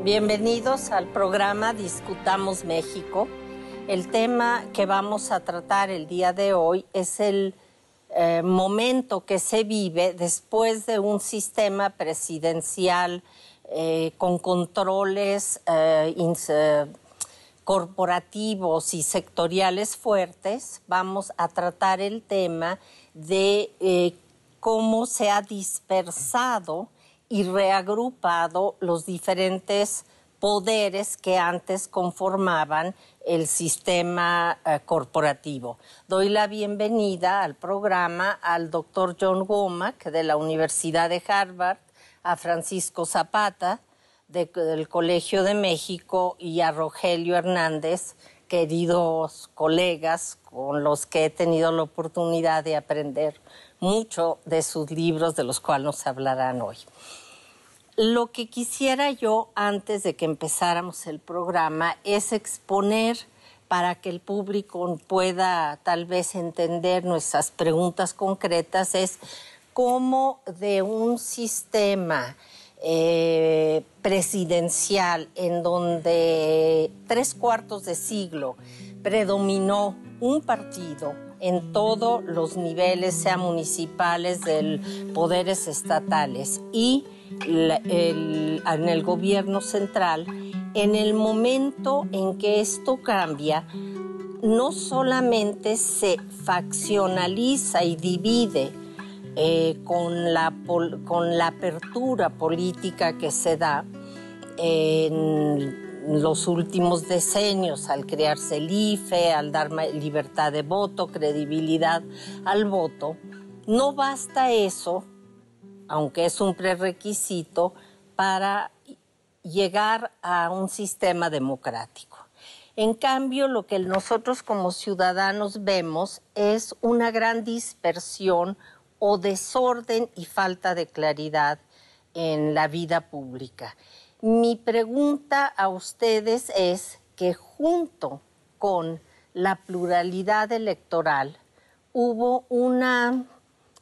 Bienvenidos al programa Discutamos México. El tema que vamos a tratar el día de hoy es el momento que se vive después de un sistema presidencial con controles corporativos y sectoriales fuertes. Vamos a tratar el tema de cómo se ha dispersado y reagrupado los diferentes poderes que antes conformaban el sistema corporativo. Doy la bienvenida al programa al doctor John Womack de la Universidad de Harvard, a Francisco Zapata del Colegio de México y a Rogelio Hernández, queridos colegas con los que he tenido la oportunidad de aprender mucho de sus libros, de los cuales nos hablarán hoy. Lo que quisiera yo, antes de que empezáramos el programa, es exponer para que el público pueda tal vez entender nuestras preguntas concretas, es cómo de un sistema presidencial en donde 3/4 de siglo predominó un partido en todos los niveles, sean municipales, de poderes estatales y en el gobierno central, en el momento en que esto cambia, no solamente se faccionaliza y divide con la apertura política que se da en los últimos decenios, al crearse el IFE, al dar libertad de voto, credibilidad al voto. No basta eso, aunque es un prerequisito, para llegar a un sistema democrático. En cambio, lo que nosotros como ciudadanos vemos es una gran dispersión o desorden y falta de claridad en la vida pública. Mi pregunta a ustedes es que junto con la pluralidad electoral hubo una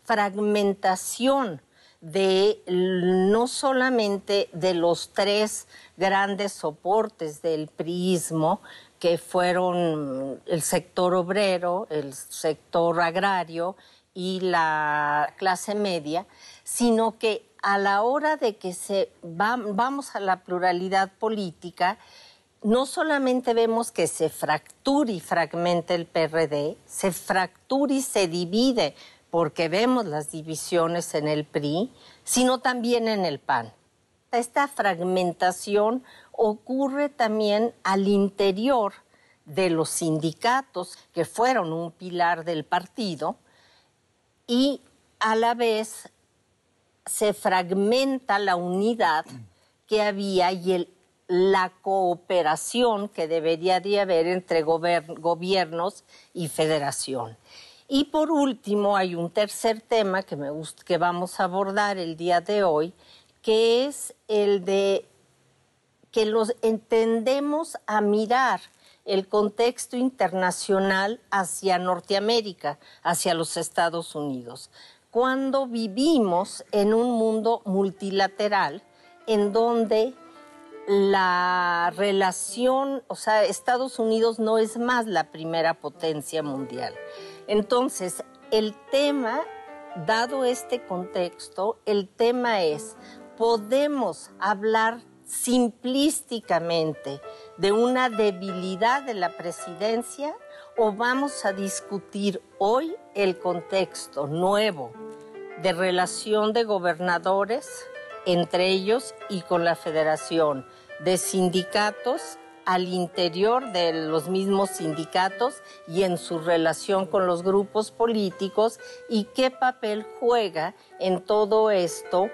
fragmentación de no solamente de los 3 grandes soportes del priismo, que fueron el sector obrero, el sector agrario y la clase media, sino que a la hora de que vamos a la pluralidad política, no solamente vemos que se fractura y fragmenta el PRD, se fractura y se divide, porque vemos las divisiones en el PRI, sino también en el PAN. Esta fragmentación ocurre también al interior de los sindicatos, que fueron un pilar del partido, y a la vez se fragmenta la unidad que había y la cooperación que debería de haber entre gobiernos y federación. Y por último, hay un tercer tema que vamos a abordar el día de hoy, que es el de que tendemos a mirar el contexto internacional hacia Norteamérica, hacia los Estados Unidos, cuando vivimos en un mundo multilateral en donde la relación, o sea, Estados Unidos no es más la primera potencia mundial. Entonces, el tema, dado este contexto, el tema es, ¿podemos hablar simplísticamente de una debilidad de la presidencia o vamos a discutir hoy el contexto nuevo de relación de gobernadores entre ellos y con la federación, de sindicatos al interior de los mismos sindicatos y en su relación con los grupos políticos, y qué papel juega en todo esto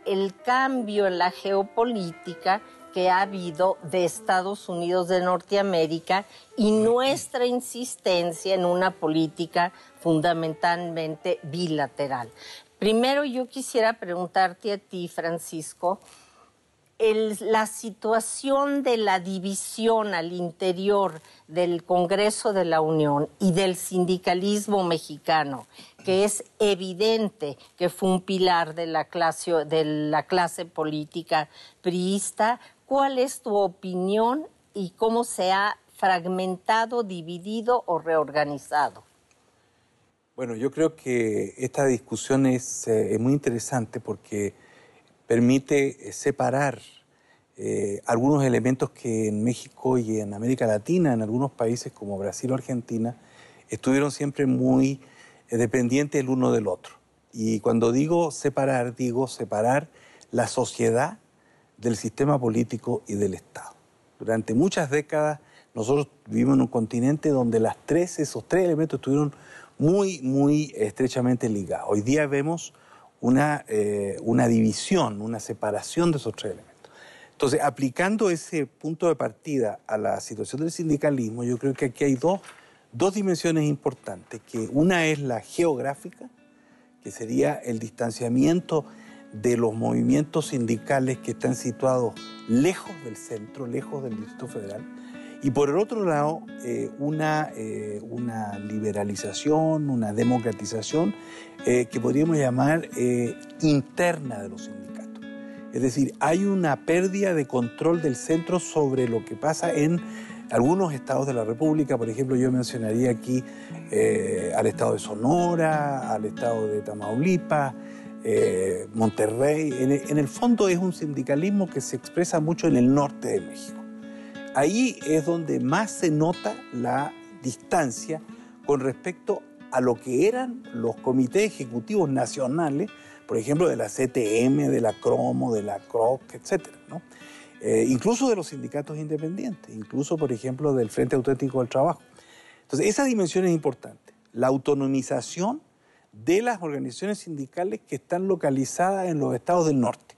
el cambio en la geopolítica que ha habido de Estados Unidos de Norteamérica y nuestra insistencia en una política fundamentalmente bilateral. Primero yo quisiera preguntarte a ti, Francisco, la situación de la división al interior del Congreso de la Unión y del sindicalismo mexicano, que es evidente que fue un pilar de la clase política priista, ¿Cuál es tu opinión y cómo se ha fragmentado, dividido o reorganizado? Bueno, yo creo que esta discusión es muy interesante porque permite separar algunos elementos que en México y en América Latina, en algunos países como Brasil o Argentina, estuvieron siempre muy dependientes el uno del otro. Y cuando digo separar la sociedad del sistema político y del Estado. Durante muchas décadas nosotros vivimos en un continente donde esos tres elementos estuvieron muy estrechamente ligados. Hoy día vemos una división, una separación de esos tres elementos. Entonces, aplicando ese punto de partida a la situación del sindicalismo, yo creo que aquí hay dos dimensiones importantes, que una es la geográfica, que sería el distanciamiento de los movimientos sindicales que están situados lejos del centro, lejos del Distrito Federal, y por el otro lado, una liberalización, una democratización que podríamos llamar interna de los sindicatos. Es decir, hay una pérdida de control del centro sobre lo que pasa en algunos estados de la República. Por ejemplo, yo mencionaría aquí al estado de Sonora, al estado de Tamaulipas, Monterrey. En el fondo es un sindicalismo que se expresa mucho en el norte de México. Ahí es donde más se nota la distancia con respecto a lo que eran los comités ejecutivos nacionales, por ejemplo, de la CTM, de la Cromo, de la CROC, etc., ¿no? Incluso de los sindicatos independientes, incluso, por ejemplo, del Frente Auténtico del Trabajo. Entonces, esa dimensión es importante, la autonomización de las organizaciones sindicales que están localizadas en los estados del norte.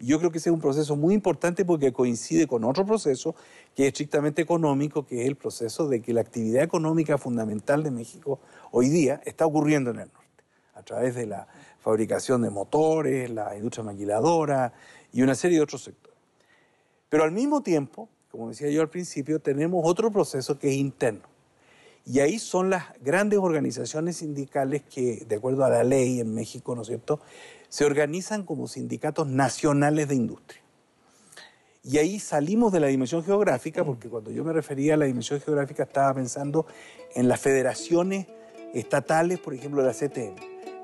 Y yo creo que ese es un proceso muy importante porque coincide con otro proceso que es estrictamente económico, que es el proceso de que la actividad económica fundamental de México hoy día está ocurriendo en el norte, a través de la fabricación de motores, la industria maquiladora y una serie de otros sectores. Pero al mismo tiempo, como decía yo al principio, tenemos otro proceso que es interno. Y ahí son las grandes organizaciones sindicales que, de acuerdo a la ley en México, ¿no es cierto?, se organizan como sindicatos nacionales de industria. Y ahí salimos de la dimensión geográfica, porque cuando yo me refería a la dimensión geográfica estaba pensando en las federaciones estatales, por ejemplo, de la CTM.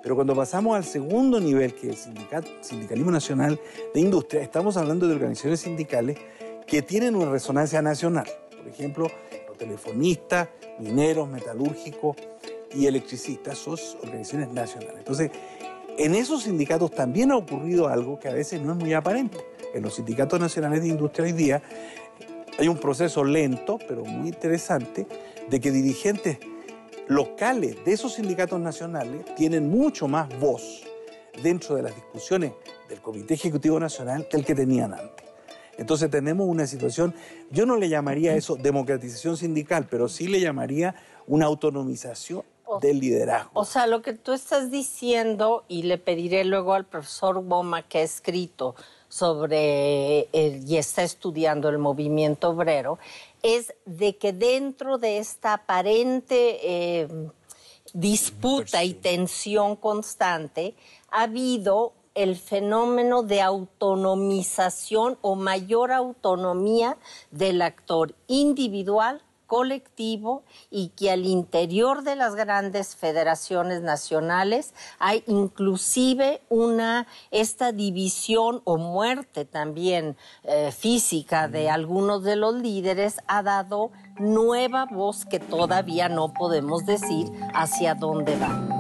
Pero cuando pasamos al segundo nivel, que es el Sindicalismo Nacional de Industria, estamos hablando de organizaciones sindicales que tienen una resonancia nacional. Por ejemplo, los telefonistas, mineros, metalúrgicos y electricistas, son organizaciones nacionales. Entonces, en esos sindicatos también ha ocurrido algo que a veces no es muy aparente. En los sindicatos nacionales de industria hoy día hay un proceso lento, pero muy interesante, de que dirigentes locales de esos sindicatos nacionales tienen mucho más voz dentro de las discusiones del Comité Ejecutivo Nacional que el que tenían antes. Entonces tenemos una situación, yo no le llamaría a eso democratización sindical, pero sí le llamaría una autonomización del liderazgo. O sea, lo que tú estás diciendo, y le pediré luego al profesor Boma, que ha escrito sobre y está estudiando el movimiento obrero, es de que dentro de esta aparente disputa y tensión constante ha habido el fenómeno de autonomización o mayor autonomía del actor individual, colectivo, y que al interior de las grandes federaciones nacionales hay inclusive esta división o muerte también física de algunos de los líderes ha dado nueva voz que todavía no podemos decir hacia dónde va.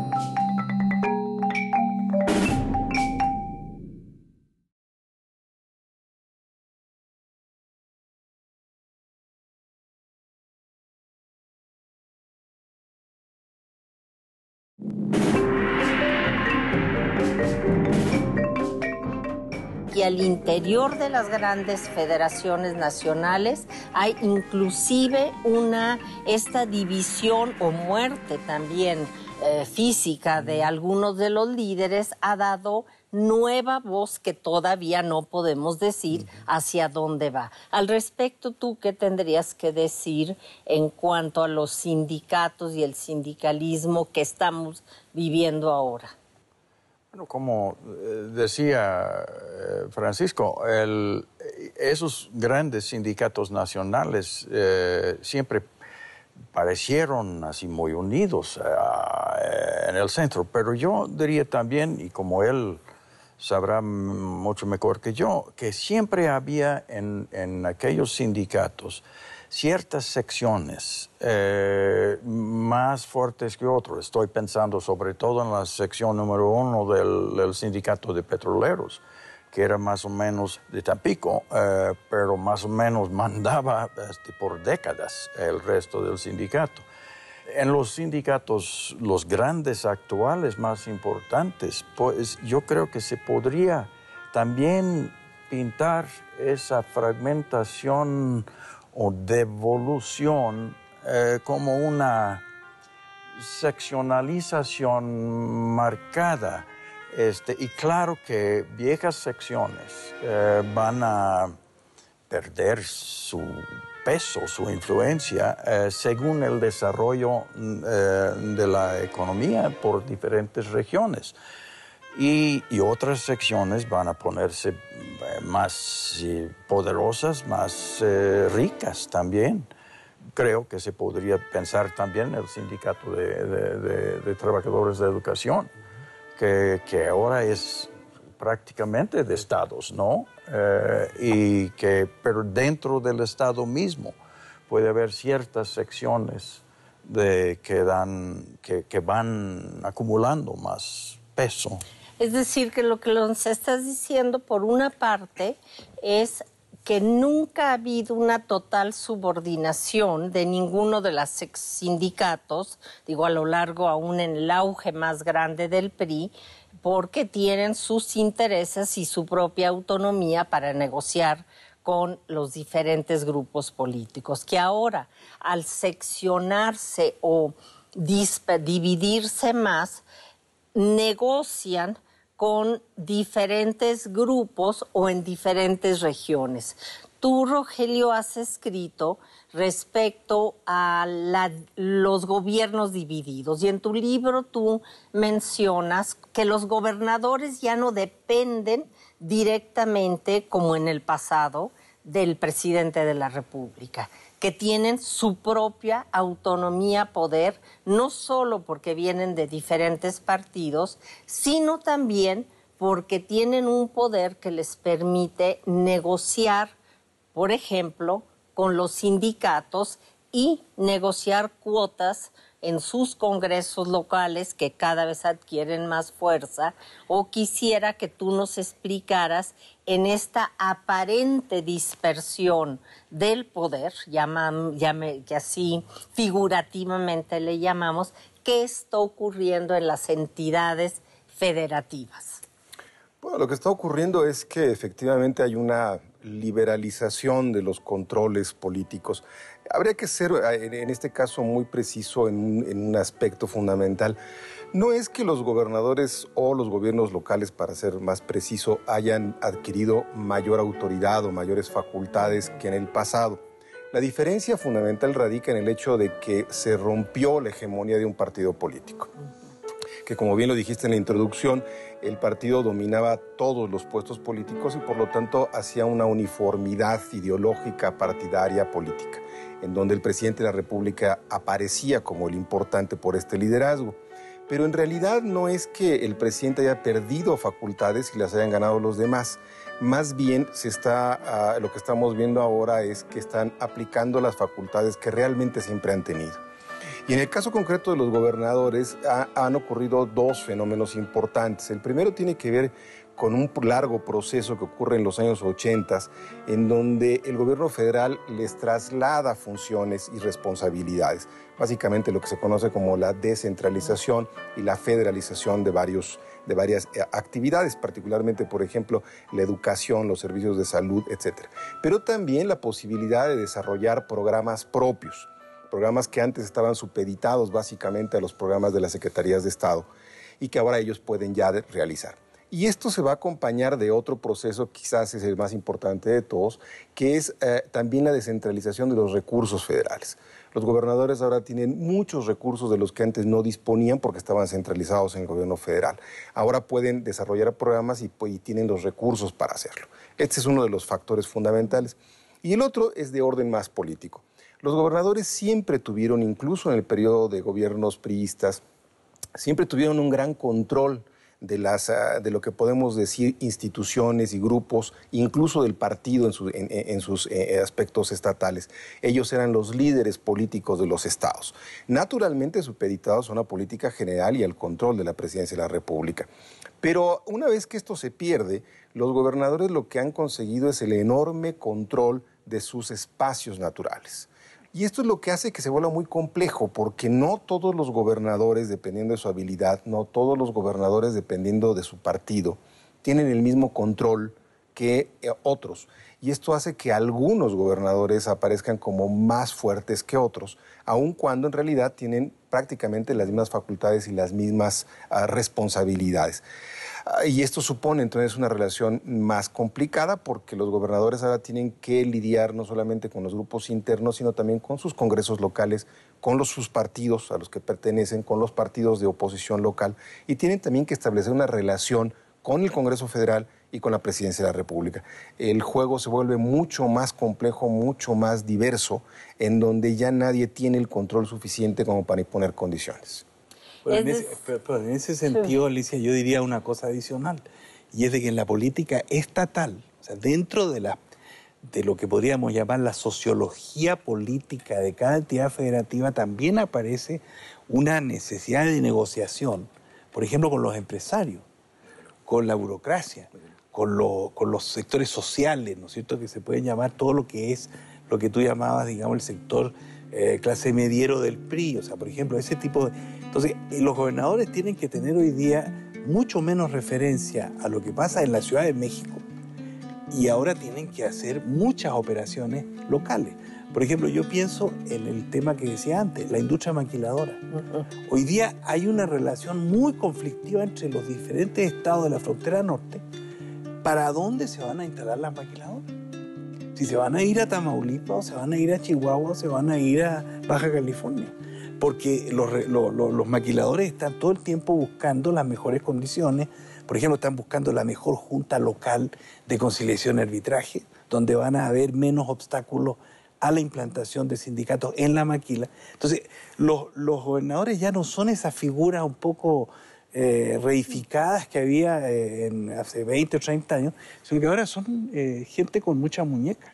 Y al interior de las grandes federaciones nacionales hay inclusive esta división o muerte también física de algunos de los líderes ha dado nueva voz que todavía no podemos decir hacia dónde va. Al respecto, ¿tú qué tendrías que decir en cuanto a los sindicatos y el sindicalismo que estamos viviendo ahora? Bueno, como decía Francisco, esos grandes sindicatos nacionales siempre parecieron así muy unidos en el centro, pero yo diría también, y como él sabrá mucho mejor que yo, que siempre había en aquellos sindicatos ciertas secciones más fuertes que otras. Estoy pensando sobre todo en la sección número 1 del sindicato de petroleros, que era más o menos de Tampico, pero más o menos mandaba por décadas el resto del sindicato. En los sindicatos, los grandes actuales más importantes, pues yo creo que se podría también pintar esa fragmentación o devolución como una seccionalización marcada. Y claro que viejas secciones van a perder su peso, su influencia, según el desarrollo de la economía por diferentes regiones. Y otras secciones van a ponerse más poderosas, más ricas también. Creo que se podría pensar también en el sindicato de trabajadores de educación, que ahora es prácticamente de estados, ¿no? Pero dentro del estado mismo puede haber ciertas secciones que van acumulando más peso. Es decir, que lo que nos estás diciendo, por una parte, es que nunca ha habido una total subordinación de ninguno de los sindicatos, digo, a lo largo, aún en el auge más grande del PRI, porque tienen sus intereses y su propia autonomía para negociar con los diferentes grupos políticos, que ahora, al seccionarse o dividirse más, negocian con diferentes grupos o en diferentes regiones. Tú, Rogelio, has escrito respecto a los gobiernos divididos y en tu libro tú mencionas que los gobernadores ya no dependen directamente, como en el pasado, del presidente de la República, que tienen su propia autonomía, poder, no solo porque vienen de diferentes partidos, sino también porque tienen un poder que les permite negociar, por ejemplo, con los sindicatos y negociar cuotas en sus congresos locales que cada vez adquieren más fuerza. O quisiera que tú nos explicaras en esta aparente dispersión del poder, que así figurativamente le llamamos, ¿qué está ocurriendo en las entidades federativas? Bueno, lo que está ocurriendo es que efectivamente hay una liberalización de los controles políticos. Habría que ser, en este caso, muy preciso en un aspecto fundamental. No es que los gobernadores o los gobiernos locales, para ser más preciso, hayan adquirido mayor autoridad o mayores facultades que en el pasado. La diferencia fundamental radica en el hecho de que se rompió la hegemonía de un partido político. Que, como bien lo dijiste en la introducción, el partido dominaba todos los puestos políticos y por lo tanto hacía una uniformidad ideológica, partidaria, política, en donde el presidente de la República aparecía como el importante por este liderazgo. Pero en realidad no es que el presidente haya perdido facultades y las hayan ganado los demás. Más bien lo que estamos viendo ahora es que están aplicando las facultades que realmente siempre han tenido. Y en el caso concreto de los gobernadores han ocurrido dos fenómenos importantes. El primero tiene que ver con un largo proceso que ocurre en los años 80, en donde el gobierno federal les traslada funciones y responsabilidades. Básicamente lo que se conoce como la descentralización y la federalización de varias actividades, particularmente, por ejemplo, la educación, los servicios de salud, etc. Pero también la posibilidad de desarrollar programas propios. Programas que antes estaban supeditados básicamente a los programas de las Secretarías de Estado y que ahora ellos pueden ya realizar. Y esto se va a acompañar de otro proceso, quizás es el más importante de todos, que es también la descentralización de los recursos federales. Los gobernadores ahora tienen muchos recursos de los que antes no disponían porque estaban centralizados en el gobierno federal. Ahora pueden desarrollar programas y tienen los recursos para hacerlo. Este es uno de los factores fundamentales. Y el otro es de orden más político. Los gobernadores siempre tuvieron, incluso en el periodo de gobiernos priistas, siempre tuvieron un gran control de lo que podemos decir instituciones y grupos, incluso del partido en sus aspectos estatales. Ellos eran los líderes políticos de los estados, naturalmente supeditados a una política general y al control de la presidencia de la República. Pero una vez que esto se pierde, los gobernadores lo que han conseguido es el enorme control de sus espacios naturales. Y esto es lo que hace que se vuelva muy complejo, porque no todos los gobernadores, dependiendo de su habilidad, no todos los gobernadores, dependiendo de su partido, tienen el mismo control que otros. Y esto hace que algunos gobernadores aparezcan como más fuertes que otros, aun cuando en realidad tienen prácticamente las mismas facultades y las mismas responsabilidades. Y esto supone entonces una relación más complicada porque los gobernadores ahora tienen que lidiar no solamente con los grupos internos, sino también con sus congresos locales, con sus partidos a los que pertenecen, con los partidos de oposición local, y tienen también que establecer una relación con el Congreso Federal y con la Presidencia de la República. El juego se vuelve mucho más complejo, mucho más diverso, en donde ya nadie tiene el control suficiente como para imponer condiciones. Pero en ese sentido, Alicia, yo diría una cosa adicional, y es de que en la política estatal, o sea, dentro de lo que podríamos llamar la sociología política de cada entidad federativa, también aparece una necesidad de negociación, por ejemplo, con los empresarios, con la burocracia, con los sectores sociales, ¿no es cierto?, que se pueden llamar todo lo que es lo que tú llamabas, digamos, el sector clase mediero del PRI, o sea, por ejemplo, ese tipo de... Entonces, los gobernadores tienen que tener hoy día mucho menos referencia a lo que pasa en la Ciudad de México y ahora tienen que hacer muchas operaciones locales. Por ejemplo, yo pienso en el tema que decía antes, la industria maquiladora. Hoy día hay una relación muy conflictiva entre los diferentes estados de la frontera norte para dónde se van a instalar las maquiladoras. Si se van a ir a Tamaulipas, o se van a ir a Chihuahua, o se van a ir a Baja California. Porque los maquiladores están todo el tiempo buscando las mejores condiciones. Por ejemplo, están buscando la mejor junta local de conciliación y arbitraje, donde van a haber menos obstáculos a la implantación de sindicatos en la maquila. Entonces, los gobernadores ya no son esas figuras un poco reificadas que había hace 20 o 30 años, sino que ahora son gente con mucha muñeca.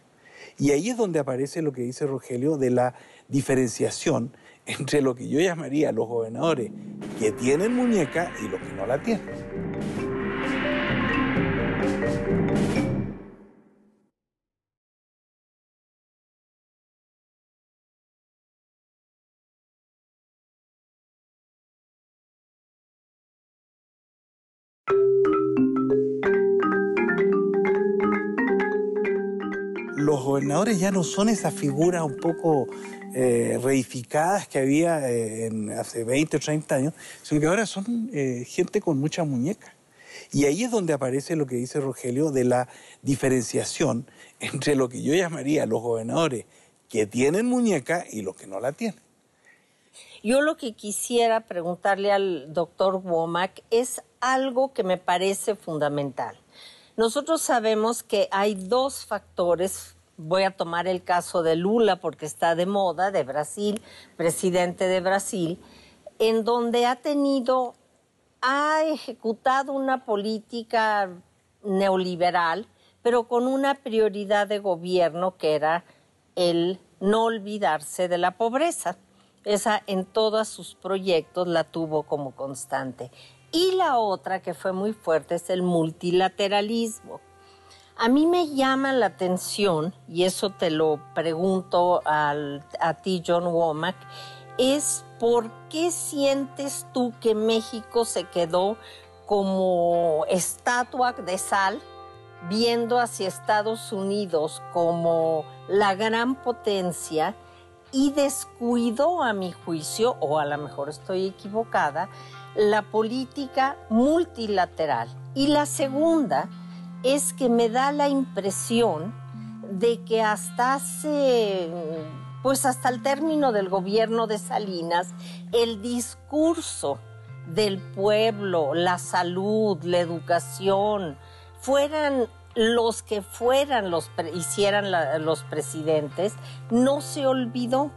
Y ahí es donde aparece lo que dice Rogelio de la diferenciación entre lo que yo llamaría los gobernadores que tienen muñeca y los que no la tienen. Los gobernadores ya no son esas figuras un poco reificadas que había hace 20 o 30 años, sino que ahora son gente con mucha muñeca. Y ahí es donde aparece lo que dice Rogelio de la diferenciación entre lo que yo llamaría los gobernadores que tienen muñeca y los que no la tienen. Yo lo que quisiera preguntarle al doctor Womack es algo que me parece fundamental. Nosotros sabemos que hay dos factores, voy a tomar el caso de Lula porque está de moda, de Brasil, presidente de Brasil, en donde ha ejecutado una política neoliberal, pero con una prioridad de gobierno que era el no olvidarse de la pobreza. Esa en todos sus proyectos la tuvo como constante. Y la otra que fue muy fuerte es el multilateralismo. A mí me llama la atención, y eso te lo pregunto a ti, John Womack, es por qué sientes tú que México se quedó como estatua de sal, viendo hacia Estados Unidos como la gran potencia y descuidó, a mi juicio, o a lo mejor estoy equivocada, la política multilateral. Y la segunda es que me da la impresión de que hasta hace pues hasta el término del gobierno de Salinas, el discurso del pueblo, la salud, la educación, fueran los que fueran hicieran los presidentes, no se olvidó.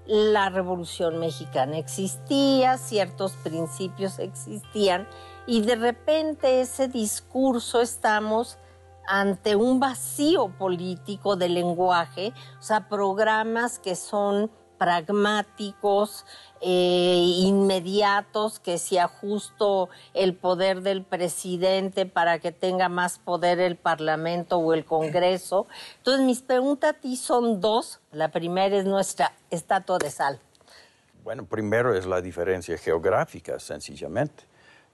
La Revolución Mexicana existía, ciertos principios existían, y de repente ese discurso estamos ante un vacío político de lenguaje, o sea, programas que son pragmáticos, inmediatos, que si ajusto el poder del presidente para que tenga más poder el Parlamento o el Congreso. Entonces, mis preguntas a ti son dos. La primera es nuestra estatua de sal. Bueno, primero es la diferencia geográfica, sencillamente.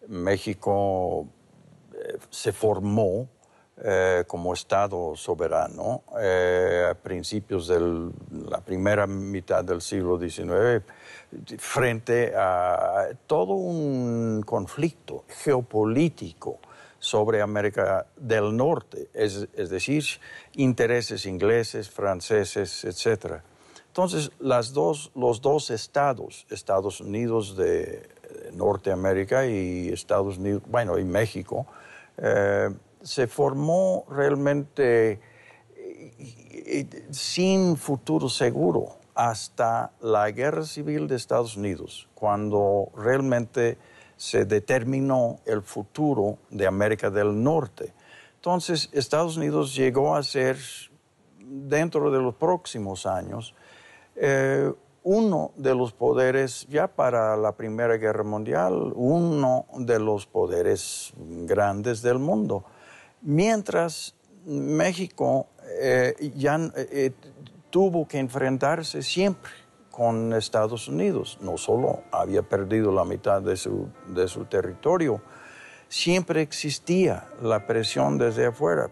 México se formó como Estado soberano a principios de la primera mitad del siglo XIX, frente a todo un conflicto geopolítico sobre América del Norte, es decir, intereses ingleses, franceses, etc. Entonces, los dos estados, Estados Unidos de Norteamérica y Estados Unidos, bueno, y México, se formó realmente sin futuro seguro hasta la Guerra Civil de Estados Unidos, cuando realmente se determinó el futuro de América del Norte. Entonces, Estados Unidos llegó a ser, dentro de los próximos años, uno de los poderes, ya para la Primera Guerra Mundial, uno de los poderes grandes del mundo. Mientras México tuvo que enfrentarse siempre con Estados Unidos. No solo había perdido la mitad de su territorio, siempre existía la presión desde afuera.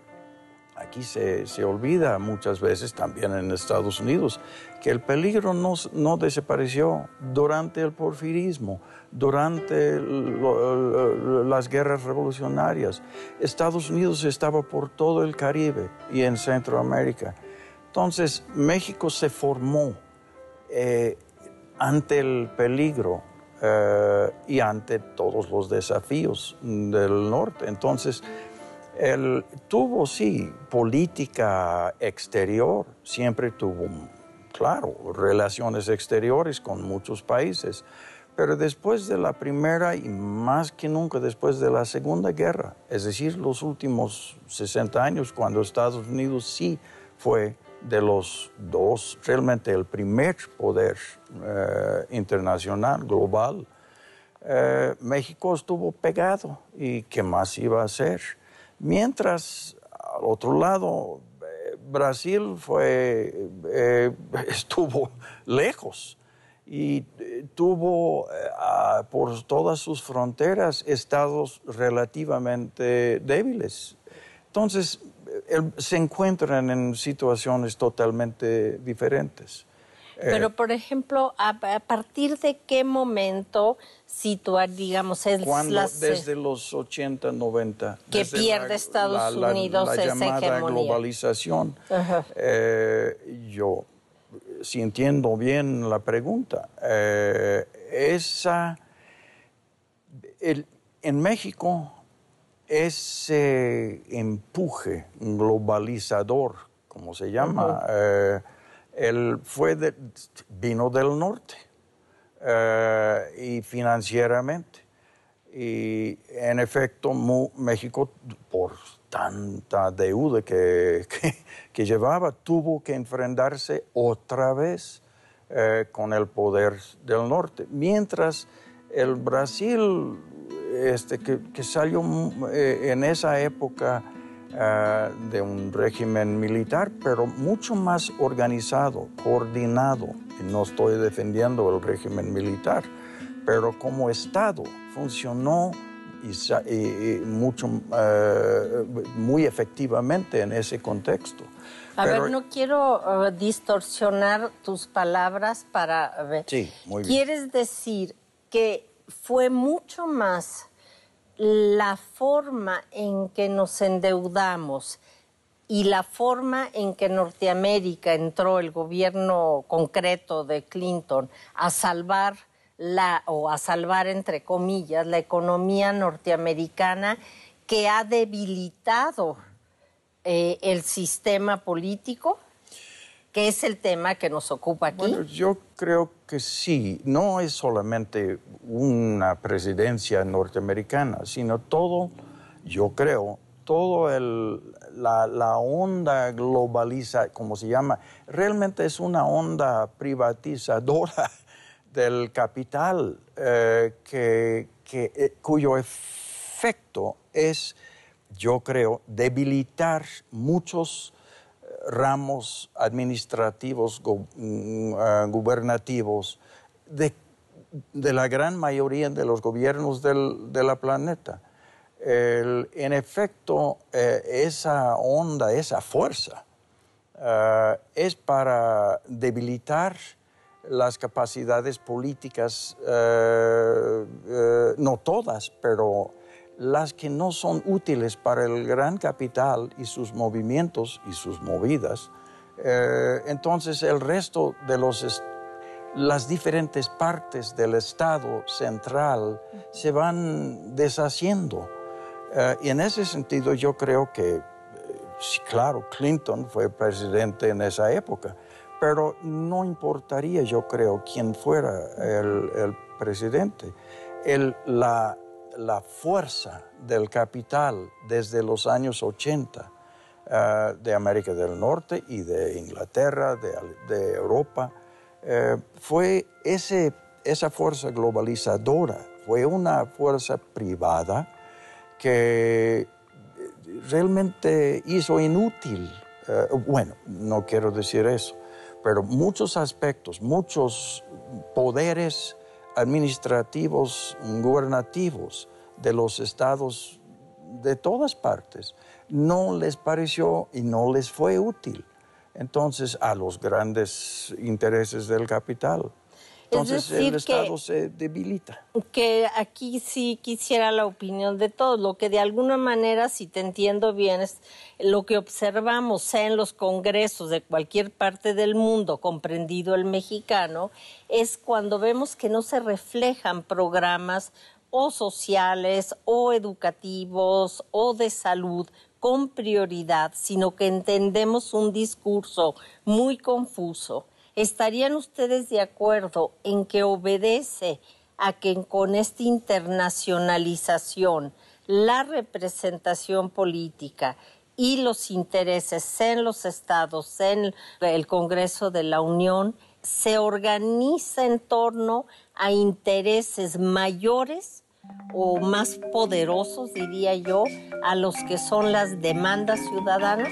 Aquí se olvida muchas veces, también en Estados Unidos, que el peligro no desapareció durante el porfirismo, durante las guerras revolucionarias. Estados Unidos estaba por todo el Caribe y en Centroamérica. Entonces, México se formó ante el peligro y ante todos los desafíos del norte. Entonces, él tuvo, sí, política exterior, siempre tuvo, claro, relaciones exteriores con muchos países, pero después de la Primera y más que nunca después de la Segunda Guerra, es decir, los últimos 60 años, cuando Estados Unidos sí fue de los dos, realmente el primer poder internacional, global, México estuvo pegado. ¿Y qué más iba a hacer? Mientras, al otro lado, Brasil estuvo lejos y tuvo por todas sus fronteras estados relativamente débiles. Entonces, se encuentran en situaciones totalmente diferentes. Pero, por ejemplo, ¿a partir de qué momento situar, digamos, desde los 80, 90... que pierde Estados Unidos esa hegemonía? La llamada globalización. Yo, si entiendo bien la pregunta, en México, ese empuje globalizador, como se llama, vino del norte y financieramente. Y en efecto, México, por tanta deuda que llevaba, tuvo que enfrentarse otra vez con el poder del norte. Mientras el Brasil, que salió en esa época de un régimen militar, pero mucho más organizado, coordinado. Y no estoy defendiendo el régimen militar, pero como Estado funcionó muy efectivamente en ese contexto. Ver, no quiero distorsionar tus palabras para ver. Sí, muy bien. ¿Quieres decir que fue mucho más la forma en que nos endeudamos y la forma en que Norteamérica entró, el gobierno concreto de Clinton, a salvar entre comillas, la economía norteamericana, que ha debilitado el sistema político, que es el tema que nos ocupa aquí? Bueno, yo creo que sí. No es solamente una presidencia norteamericana, sino todo, yo creo, la onda globaliza, como se llama, realmente es una onda privatizadora del capital, cuyo efecto es, yo creo, debilitar muchos ramos administrativos, gubernativos, de la gran mayoría de los gobiernos de la planeta. En efecto, esa onda, esa fuerza, es para debilitar las capacidades políticas, no todas, pero las que no son útiles para el gran capital y sus movimientos y sus movidas. Entonces el resto de las diferentes partes del Estado central se van deshaciendo. Y en ese sentido yo creo que, claro, Clinton fue presidente en esa época, pero no importaría, yo creo, quién fuera el presidente. La fuerza del capital desde los años 80 de América del Norte y de Inglaterra, de Europa, fue esa fuerza globalizadora, fue una fuerza privada que realmente hizo inútil, bueno, no quiero decir eso, pero muchos aspectos, muchos poderes administrativos, gubernativos de los estados de todas partes, no les pareció y no les fue útil. Entonces, a los grandes intereses del capital. Entonces, el Estado se debilita. Que aquí sí quisiera la opinión de todos. Lo que de alguna manera, si te entiendo bien, es lo que observamos, sea en los congresos de cualquier parte del mundo, comprendido el mexicano, es cuando vemos que no se reflejan programas o sociales, o educativos, o de salud, con prioridad, sino que entendemos un discurso muy confuso. ¿Estarían ustedes de acuerdo en que obedece a que con esta internacionalización, la representación política y los intereses en los estados, en el Congreso de la Unión, se organiza en torno a intereses mayores o más poderosos, diría yo, a los que son las demandas ciudadanas?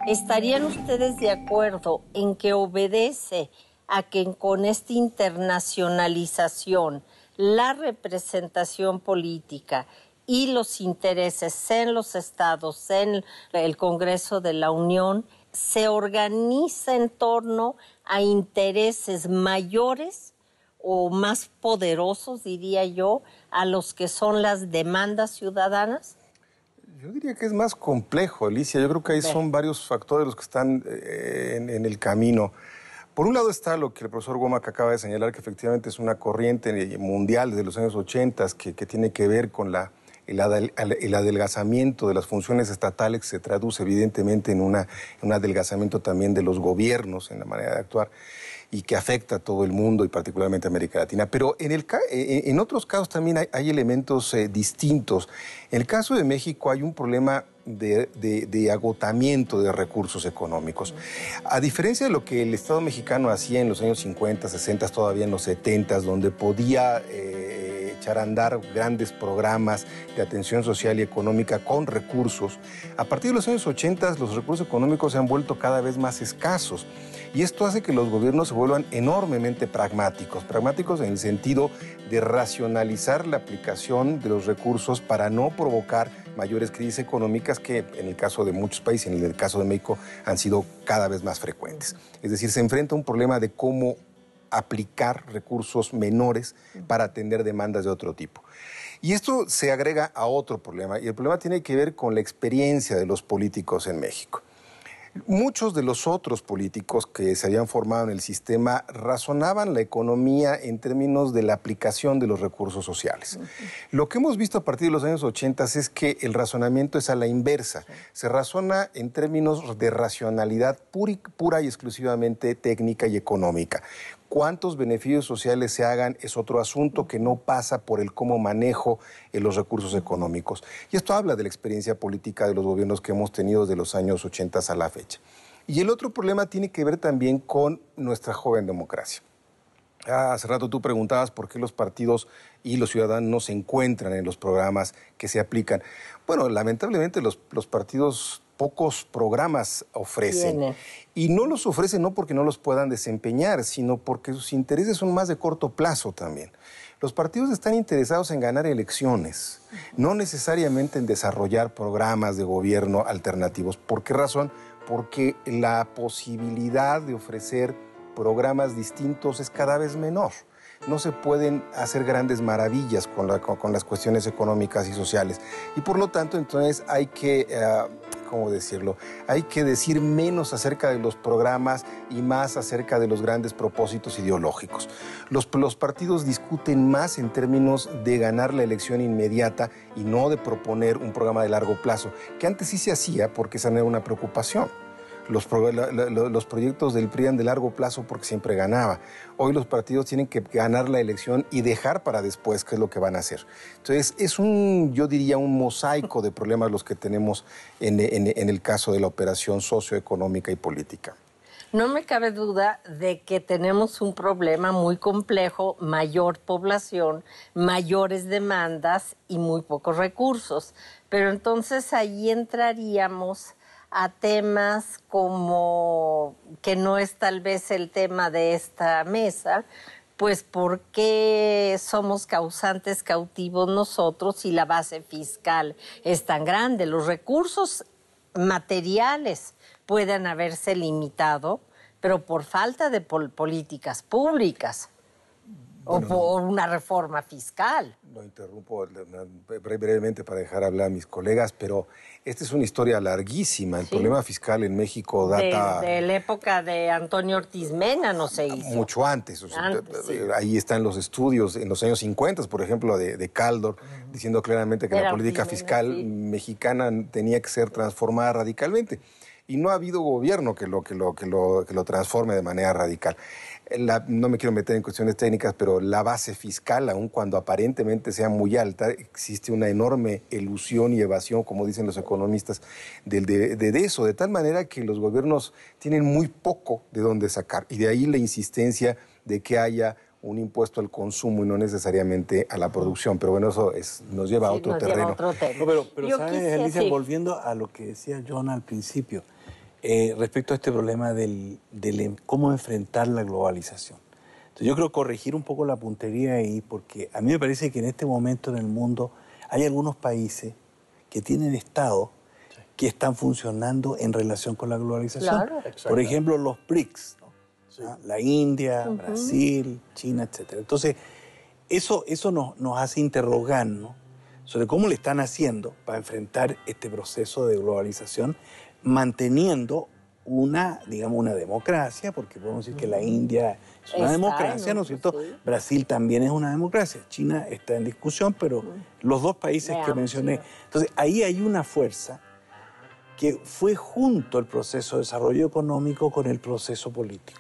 ¿Estarían ustedes de acuerdo en que obedece a que con esta internacionalización, la representación política y los intereses en los estados, en el Congreso de la Unión, se organiza en torno a intereses mayores o más poderosos, diría yo, a los que son las demandas ciudadanas? Yo diría que es más complejo, Alicia. Yo creo que ahí son varios factores los que están en el camino. Por un lado está lo que el profesor Womack acaba de señalar, que efectivamente es una corriente mundial desde los años 80 que tiene que ver con el adelgazamiento de las funciones estatales, que se traduce evidentemente en un adelgazamiento también de los gobiernos, en la manera de actuar, y que afecta a todo el mundo y particularmente a América Latina. Pero en otros casos también hay elementos distintos. En el caso de México hay un problema de agotamiento de recursos económicos. A diferencia de lo que el Estado mexicano hacía en los años 50, 60, todavía en los 70, donde podía echar a andar grandes programas de atención social y económica con recursos. A partir de los años 80 los recursos económicos se han vuelto cada vez más escasos y esto hace que los gobiernos se vuelvan enormemente pragmáticos en el sentido de racionalizar la aplicación de los recursos para no provocar mayores crisis económicas que en el caso de muchos países, en el caso de México, han sido cada vez más frecuentes. Es decir, se enfrenta a un problema de cómo aplicar recursos menores para atender demandas de otro tipo. Y esto se agrega a otro problema, y el problema tiene que ver con la experiencia de los políticos en México. Muchos de los otros políticos que se habían formado en el sistema razonaban la economía en términos de la aplicación de los recursos sociales. Lo que hemos visto a partir de los años 80 es que el razonamiento es a la inversa. Se razona en términos de racionalidad pura y exclusivamente técnica y económica. Cuántos beneficios sociales se hagan es otro asunto que no pasa por el cómo manejo los recursos económicos. Y esto habla de la experiencia política de los gobiernos que hemos tenido de los años 80 a la fecha. Y el otro problema tiene que ver también con nuestra joven democracia. Hace rato tú preguntabas por qué los partidos y los ciudadanos no se encuentran en los programas que se aplican. Bueno, lamentablemente los partidos pocos programas ofrecen. Y no los ofrecen no porque no los puedan desempeñar, sino porque sus intereses son más de corto plazo también. Los partidos están interesados en ganar elecciones, no necesariamente en desarrollar programas de gobierno alternativos. ¿Por qué razón? Porque la posibilidad de ofrecer programas distintos es cada vez menor. No se pueden hacer grandes maravillas con las cuestiones económicas y sociales. Y por lo tanto, entonces hay que, ¿cómo decirlo? Hay que decir menos acerca de los programas y más acerca de los grandes propósitos ideológicos. Los partidos discuten más en términos de ganar la elección inmediata y no de proponer un programa de largo plazo, que antes sí se hacía porque esa no era una preocupación. Los proyectos del PRI eran de largo plazo porque siempre ganaba. Hoy los partidos tienen que ganar la elección y dejar para después qué es lo que van a hacer. Entonces es yo diría, un mosaico de problemas los que tenemos en el caso de la operación socioeconómica y política. No me cabe duda de que tenemos un problema muy complejo, mayor población, mayores demandas y muy pocos recursos. Pero entonces ahí entraríamos a temas como, que no es tal vez el tema de esta mesa, pues ¿por qué somos causantes cautivos nosotros si la base fiscal es tan grande? Los recursos materiales pueden haberse limitado, pero por falta de políticas públicas. Bueno, o por una reforma fiscal. Lo interrumpo brevemente para dejar hablar a mis colegas, pero esta es una historia larguísima. El problema fiscal en México data... De la época de Antonio Ortiz Mena no se hizo. Mucho antes. O sea, sí. Ahí están los estudios, en los años 50, por ejemplo, de Caldor, diciendo claramente que la política fiscal mexicana tenía que ser transformada radicalmente. Y no ha habido gobierno que lo transforme de manera radical. No me quiero meter en cuestiones técnicas, pero la base fiscal, aun cuando aparentemente sea muy alta, existe una enorme elusión y evasión, como dicen los economistas, de eso, de tal manera que los gobiernos tienen muy poco de dónde sacar. Y de ahí la insistencia de que haya un impuesto al consumo y no necesariamente a la producción. Pero bueno, eso nos lleva a otro terreno. No, pero ¿sabes, Alicia? Volviendo a lo que decía John al principio, respecto a este problema de cómo enfrentar la globalización. Entonces, yo creo corregir un poco la puntería ahí, porque a mí me parece que en este momento en el mundo hay algunos países que tienen Estado que están funcionando en relación con la globalización. Claro. Por ejemplo, los BRICS, ¿no? Sí. La India, Brasil, China, etc. Entonces, eso nos hace interrogarnos sobre cómo le están haciendo para enfrentar este proceso de globalización, manteniendo una democracia, porque podemos decir que la India es una democracia, ¿no es cierto? Sí. Brasil también es una democracia, China está en discusión, pero los dos países que mencioné. Entonces, ahí hay una fuerza que fue junto el proceso de desarrollo económico con el proceso político.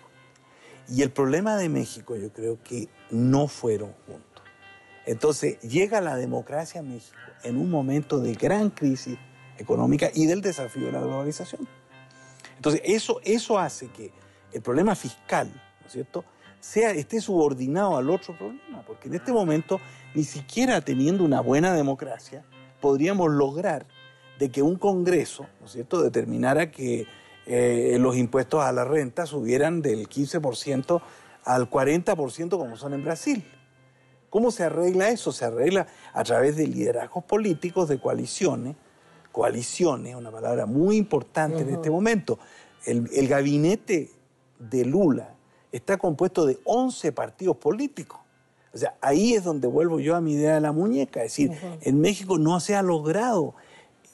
Y el problema de México, yo creo que no fueron juntos. Entonces, llega la democracia a México en un momento de gran crisis económica y del desafío de la globalización. Entonces, eso hace que el problema fiscal, ¿no es cierto?, esté subordinado al otro problema, porque en este momento, ni siquiera teniendo una buena democracia, podríamos lograr de que un Congreso, ¿no es cierto?, determinara que los impuestos a la renta subieran del 15% al 40% como son en Brasil. ¿Cómo se arregla eso? Se arregla a través de liderazgos políticos, de coaliciones. Coaliciones, una palabra muy importante en este momento. El gabinete de Lula está compuesto de 11 partidos políticos. O sea, ahí es donde vuelvo yo a mi idea de la muñeca. Es decir, en México no se ha logrado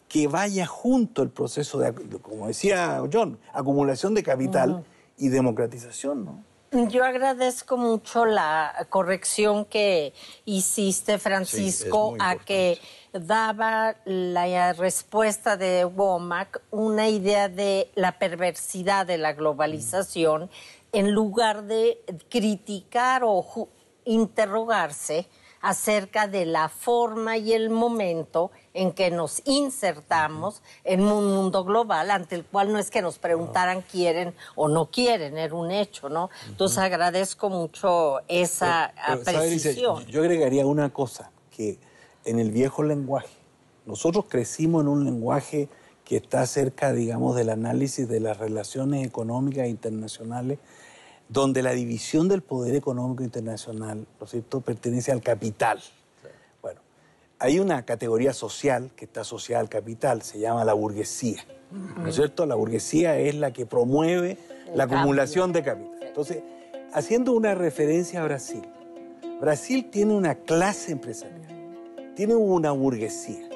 que vaya junto el proceso de, como decía John, acumulación de capital y democratización, ¿no? Yo agradezco mucho la corrección que hiciste, Francisco, a que daba la respuesta de Womack una idea de la perversidad de la globalización en lugar de criticar o interrogarse acerca de la forma y el momento en que nos insertamos en un mundo global ante el cual no es que nos preguntaran quieren o no quieren, era un hecho, ¿no? Entonces agradezco mucho esa precisión. Yo agregaría una cosa, que en el viejo lenguaje, nosotros crecimos en un lenguaje que está cerca, digamos, del análisis de las relaciones económicas internacionales, donde la división del poder económico internacional, ¿no es cierto?, pertenece al capital. Sí. Bueno, hay una categoría social que está asociada al capital, se llama la burguesía, ¿no es cierto? La burguesía es la que promueve la acumulación de capital. Entonces, haciendo una referencia a Brasil, Brasil tiene una clase empresarial, tiene una burguesía,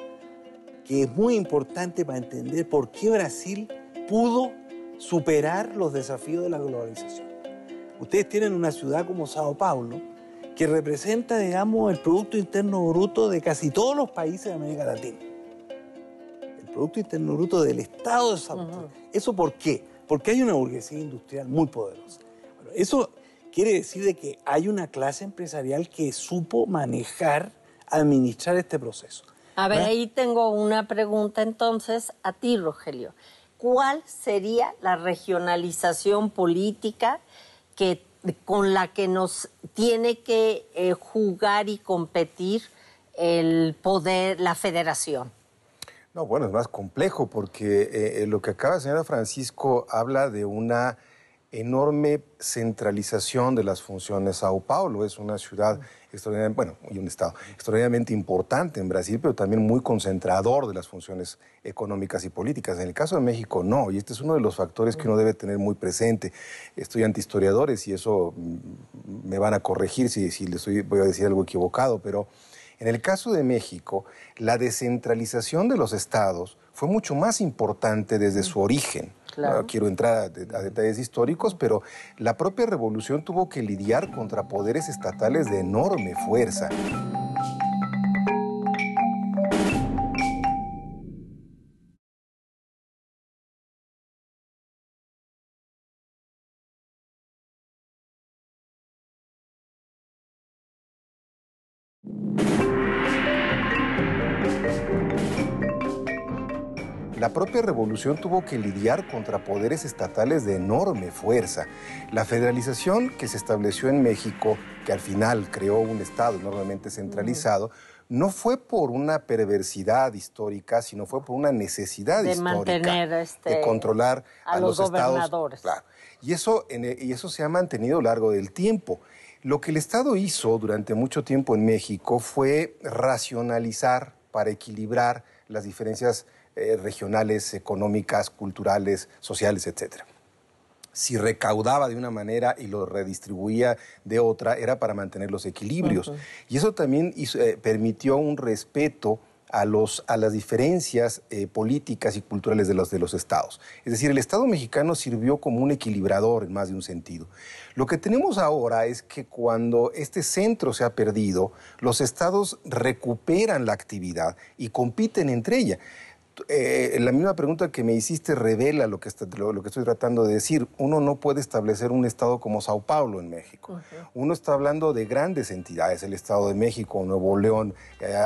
que es muy importante para entender por qué Brasil pudo superar los desafíos de la globalización. Ustedes tienen una ciudad como Sao Paulo, que representa, digamos, el Producto Interno Bruto de casi todos los países de América Latina. El Producto Interno Bruto del Estado de Sao Paulo. ¿Eso por qué? Porque hay una burguesía industrial muy poderosa. Bueno, eso quiere decir de que hay una clase empresarial que supo manejar, administrar este proceso. A ver, ahí tengo una pregunta entonces a ti, Rogelio. ¿Cuál sería la regionalización política con la que nos tiene que jugar y competir el poder, la federación? No, bueno, es más complejo porque lo que acaba de señalar Francisco habla de una enorme centralización de las funciones. Sao Paulo es una ciudad extraordinariamente, bueno, y un estado extraordinariamente importante en Brasil, pero también muy concentrador de las funciones económicas y políticas. En el caso de México, no, y este es uno de los factores que uno debe tener muy presente. Estudiantes historiadores, y eso me van a corregir si voy a decir algo equivocado, pero en el caso de México, la descentralización de los estados fue mucho más importante desde su origen. Claro. No quiero entrar a detalles históricos, pero la propia revolución tuvo que lidiar contra poderes estatales de enorme fuerza. La propia revolución tuvo que lidiar contra poderes estatales de enorme fuerza. La federalización que se estableció en México, que al final creó un estado enormemente centralizado, no fue por una perversidad histórica, sino fue por una necesidad histórica de controlar a los gobernadores. Estados. Claro. Y eso se ha mantenido a lo largo del tiempo. Lo que el Estado hizo durante mucho tiempo en México fue racionalizar para equilibrar las diferencias regionales, económicas, culturales, sociales, etc. Si recaudaba de una manera y lo redistribuía de otra, era para mantener los equilibrios. Y eso también permitió un respeto a las diferencias políticas y culturales de los estados. Es decir, el Estado mexicano sirvió como un equilibrador en más de un sentido. Lo que tenemos ahora es que cuando este centro se ha perdido, los estados recuperan la actividad y compiten entre ellas. La misma pregunta que me hiciste revela lo que estoy tratando de decir. Uno no puede establecer un estado como Sao Paulo en México. Uno está hablando de grandes entidades, el Estado de México, Nuevo León,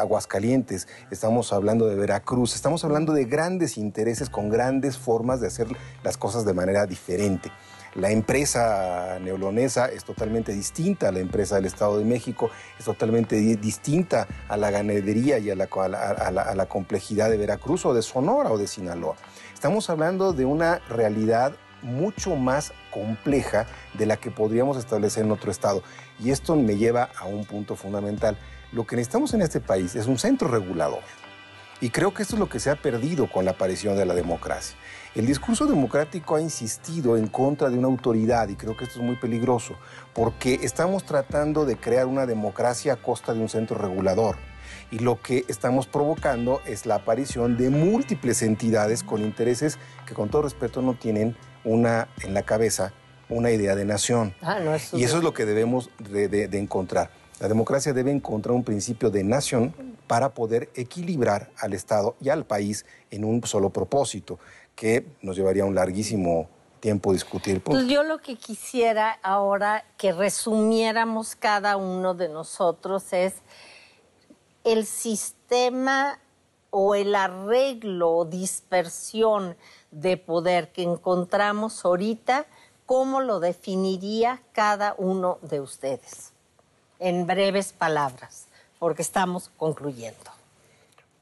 Aguascalientes, estamos hablando de Veracruz, estamos hablando de grandes intereses con grandes formas de hacer las cosas de manera diferente. La empresa neolonesa es totalmente distinta a la empresa del Estado de México, es totalmente distinta a la ganadería y a la complejidad de Veracruz o de Sonora o de Sinaloa. Estamos hablando de una realidad mucho más compleja de la que podríamos establecer en otro estado. Y esto me lleva a un punto fundamental. Lo que necesitamos en este país es un centro regulador. Y creo que esto es lo que se ha perdido con la aparición de la democracia. El discurso democrático ha insistido en contra de una autoridad y creo que esto es muy peligroso porque estamos tratando de crear una democracia a costa de un centro regulador. Y lo que estamos provocando es la aparición de múltiples entidades con intereses que, con todo respeto, no tienen en la cabeza una idea de nación. Y eso es lo que debemos de encontrar. La democracia debe encontrar un principio de nación para poder equilibrar al Estado y al país en un solo propósito, que nos llevaría un larguísimo tiempo discutir el punto. Pues yo lo que quisiera ahora que resumiéramos cada uno de nosotros es el sistema o el arreglo o dispersión de poder que encontramos ahorita, ¿cómo lo definiría cada uno de ustedes? En breves palabras, porque estamos concluyendo.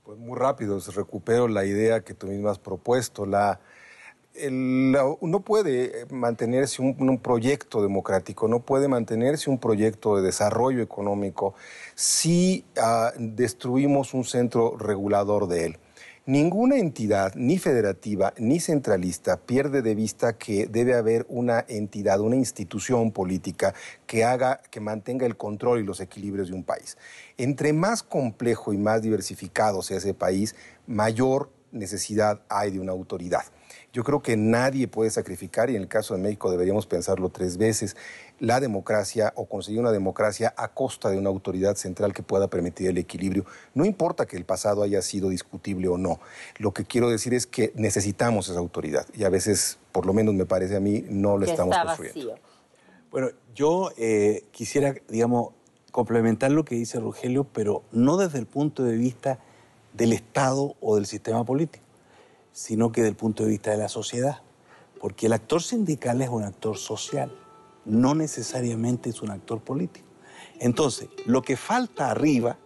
Pues muy rápido, recupero la idea que tú misma has propuesto. No puede mantenerse un proyecto democrático, no puede mantenerse un proyecto de desarrollo económico si destruimos un centro regulador de él. Ninguna entidad, ni federativa ni centralista, pierde de vista que debe haber una entidad, una institución política que mantenga el control y los equilibrios de un país. Entre más complejo y más diversificado sea ese país, mayor necesidad hay de una autoridad. Yo creo que nadie puede sacrificar, y en el caso de México deberíamos pensarlo 3 veces, la democracia o conseguir una democracia a costa de una autoridad central que pueda permitir el equilibrio. No importa que el pasado haya sido discutible o no. Lo que quiero decir es que necesitamos esa autoridad y a veces, por lo menos me parece a mí, no lo estamos construyendo. Bueno, yo quisiera, digamos, complementar lo que dice Rogelio, pero no desde el punto de vista del Estado o del sistema político, sino que desde el punto de vista de la sociedad. Porque el actor sindical es un actor social, no necesariamente es un actor político. Entonces, lo que falta arriba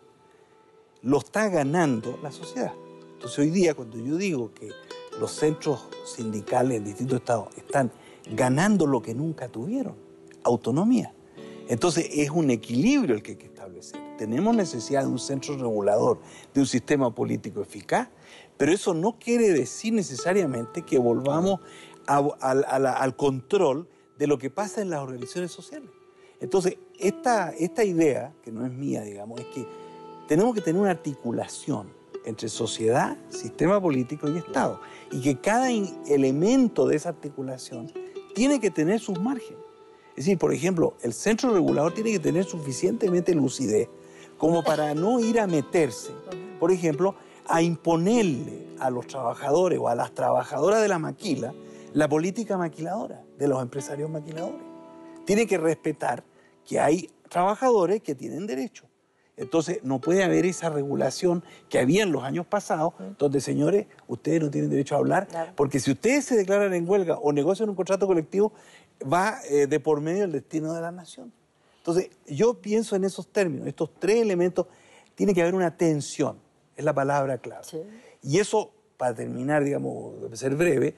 lo está ganando la sociedad. Entonces, hoy día, cuando yo digo que los centros sindicales en distintos estados están ganando lo que nunca tuvieron, autonomía. Entonces, es un equilibrio el que hay que establecer. Tenemos necesidad de un centro regulador, de un sistema político eficaz, pero eso no quiere decir necesariamente que volvamos al control de lo que pasa en las organizaciones sociales. Entonces, esta idea, que no es mía, digamos, es que tenemos que tener una articulación entre sociedad, sistema político y Estado, y que cada elemento de esa articulación tiene que tener sus márgenes. Es decir, por ejemplo, el centro regulador tiene que tener suficientemente lucidez como para no ir a meterse, por ejemplo, a imponerle a los trabajadores o a las trabajadoras de la maquila la política maquiladora de los empresarios maquiladores. Tiene que respetar que hay trabajadores que tienen derecho. Entonces, no puede haber esa regulación que había en los años pasados, donde, señores, ustedes no tienen derecho a hablar, porque si ustedes se declaran en huelga o negocian un contrato colectivo, va de por medio el destino de la nación. Entonces, yo pienso en esos términos, estos 3 elementos, tiene que haber una tensión, es la palabra clave. Sí. Y eso, para terminar, digamos, de ser breve,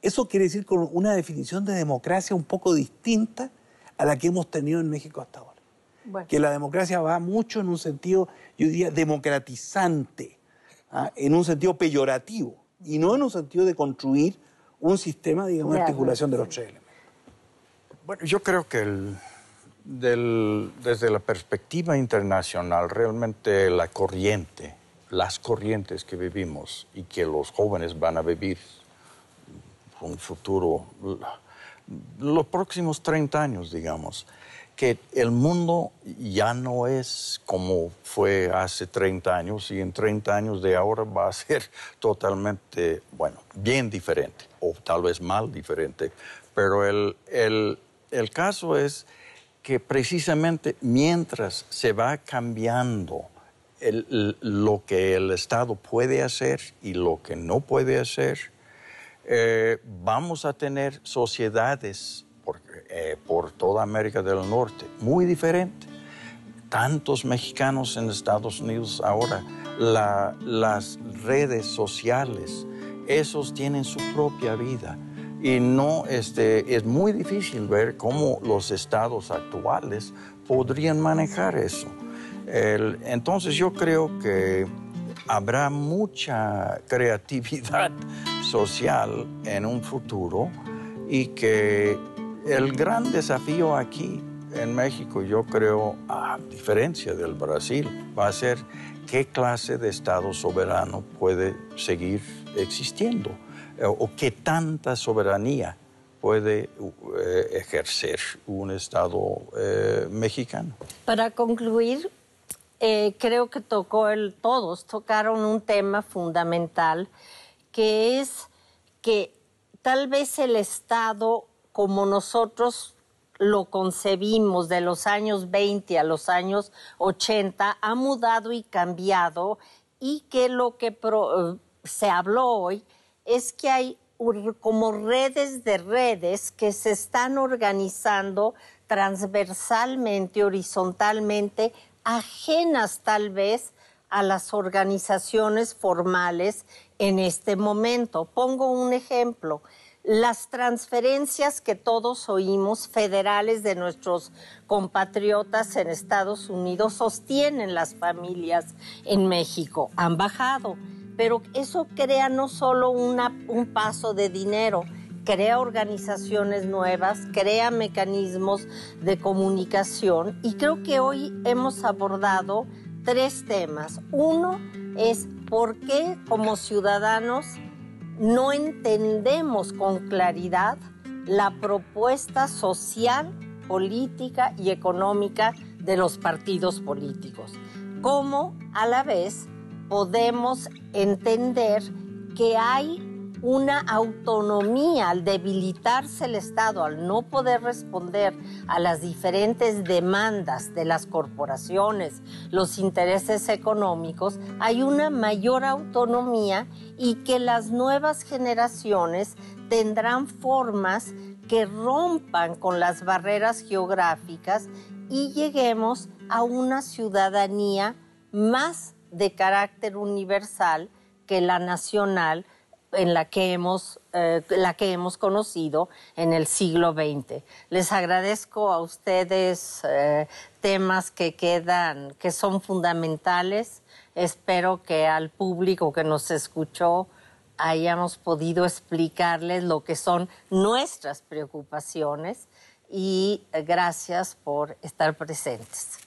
eso quiere decir con una definición de democracia un poco distinta a la que hemos tenido en México hasta ahora. Bueno. Que la democracia va mucho en un sentido, yo diría, democratizante, en un sentido peyorativo, y no en un sentido de construir un sistema, digamos, de articulación de los 3 elementos. Bueno, yo creo que desde la perspectiva internacional, realmente las corrientes que vivimos y que los jóvenes van a vivir un futuro, los próximos 30 años, digamos, que el mundo ya no es como fue hace 30 años y en 30 años de ahora va a ser totalmente, bueno, bien diferente o tal vez mal diferente. Pero el caso es que precisamente mientras se va cambiando lo que el Estado puede hacer y lo que no puede hacer, vamos a tener sociedades por toda América del Norte muy diferentes. Tantos mexicanos en Estados Unidos ahora, las redes sociales, esos tienen su propia vida. Y no, es muy difícil ver cómo los estados actuales podrían manejar eso. Entonces yo creo que habrá mucha creatividad social en un futuro y que el gran desafío aquí en México, yo creo, a diferencia del Brasil, va a ser qué clase de Estado soberano puede seguir existiendo o qué tanta soberanía puede ejercer un Estado mexicano. Para concluir, creo que todos tocaron un tema fundamental, que es que tal vez el Estado, como nosotros lo concebimos de los años 20 a los años 80, ha mudado y cambiado, y que lo que se habló hoy es que hay como redes de redes que se están organizando transversalmente, horizontalmente, ajenas tal vez a las organizaciones formales en este momento. Pongo un ejemplo. Las transferencias que todos oímos, federales, de nuestros compatriotas en Estados Unidos, sostienen las familias en México. Han bajado, pero eso crea no solo un paso de dinero, crea organizaciones nuevas, crea mecanismos de comunicación, y creo que hoy hemos abordado 3 temas. Uno es por qué como ciudadanos no entendemos con claridad la propuesta social, política y económica de los partidos políticos. Cómo a la vez podemos entender que hay una autonomía al debilitarse el Estado, al no poder responder a las diferentes demandas de las corporaciones, los intereses económicos. Hay una mayor autonomía, y que las nuevas generaciones tendrán formas que rompan con las barreras geográficas y lleguemos a una ciudadanía más de carácter universal que la nacional, en la que hemos conocido en el siglo XX. Les agradezco a ustedes temas que son fundamentales. Espero que al público que nos escuchó hayamos podido explicarles lo que son nuestras preocupaciones, y gracias por estar presentes.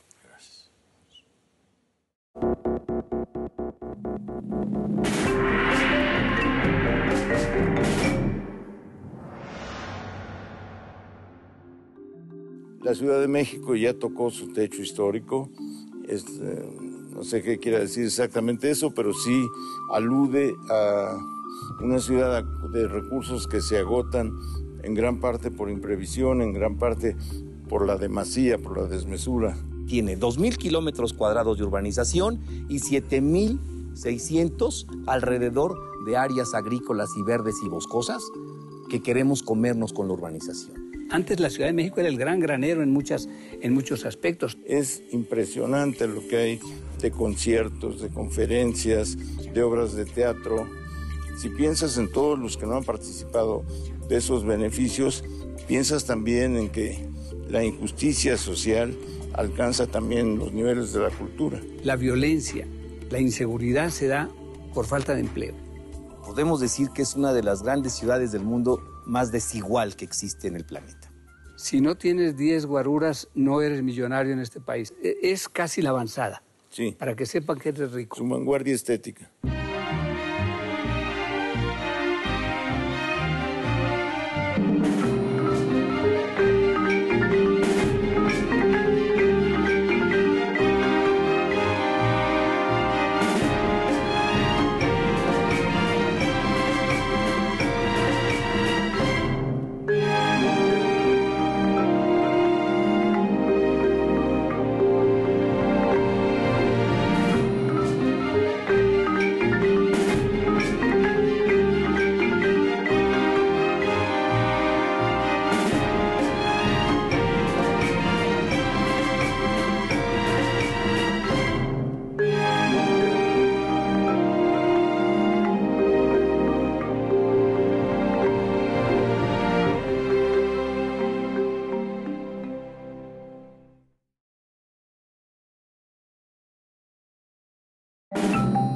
La Ciudad de México ya tocó su techo histórico. No sé qué quiere decir exactamente eso, pero sí alude a una ciudad de recursos que se agotan en gran parte por imprevisión, en gran parte por la demasía, por la desmesura. Tiene 2,000 kilómetros cuadrados de urbanización y 7,600 alrededor de áreas agrícolas y verdes y boscosas que queremos comernos con la urbanización. Antes la Ciudad de México era el gran granero en muchos aspectos. Es impresionante lo que hay de conciertos, de conferencias, de obras de teatro. Si piensas en todos los que no han participado de esos beneficios, piensas también en que la injusticia social alcanza también los niveles de la cultura. La violencia, la inseguridad se da por falta de empleo. Podemos decir que es una de las grandes ciudades del mundo más desigual que existe en el planeta. Si no tienes 10 guaruras, no eres millonario en este país. Es casi la avanzada. Sí. Para que sepan que eres rico. Su vanguardia estética. Thank you.